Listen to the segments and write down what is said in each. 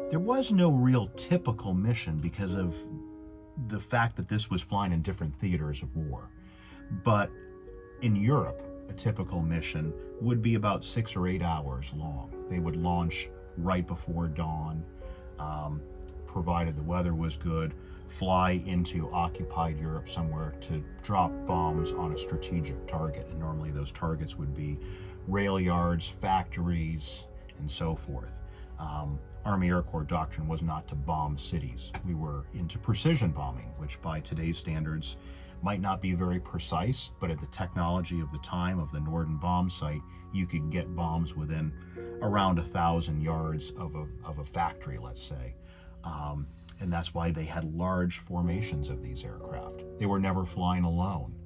There was no real typical mission because of the fact that this was flying in different theaters of war. But in Europe, a typical mission would be about 6 or 8 hours long. They would launch right before dawn, provided the weather was good, fly into occupied Europe somewhere to drop bombs on a strategic target. And normally those targets would be rail yards, factories, and so forth. Army Air Corps doctrine was not to bomb cities. We were into precision bombing, which by today's standards might not be very precise, but at the technology of the time of the Norden bomb site, you could get bombs within around 1,000 yards of a factory, let's say. And that's why they had large formations of these aircraft. They were never flying alone.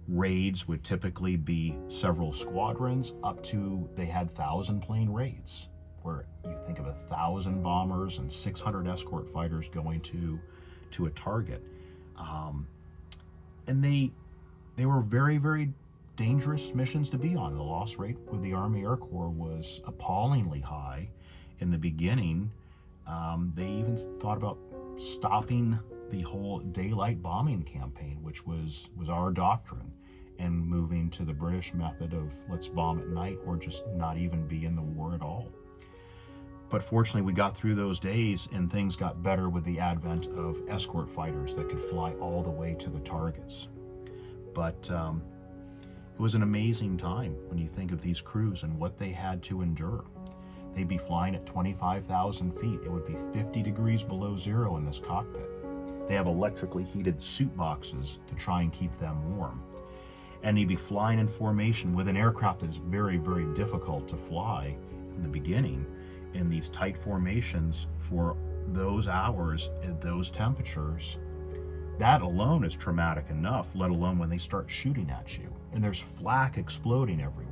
Raids would typically be several squadrons, up to, they had 1,000 plane raids, where you think of 1,000 bombers and 600 escort fighters going to a target. And they were very, very dangerous missions to be on. The loss rate with the Army Air Corps was appallingly high. In the beginning, they even thought about stopping the whole daylight bombing campaign, which was our doctrine, and moving to the British method of let's bomb at night or just not even be in the war at all. But fortunately, we got through those days and things got better with the advent of escort fighters that could fly all the way to the targets. But it was an amazing time when you think of these crews and what they had to endure. They'd be flying at 25,000 feet. It would be 50 degrees below zero in this cockpit. They have electrically heated suit boxes to try and keep them warm. And you'd be flying in formation with an aircraft that's very, very difficult to fly in the beginning, in these tight formations for those hours at those temperatures. That alone is traumatic enough, let alone when they start shooting at you and there's flak exploding everywhere.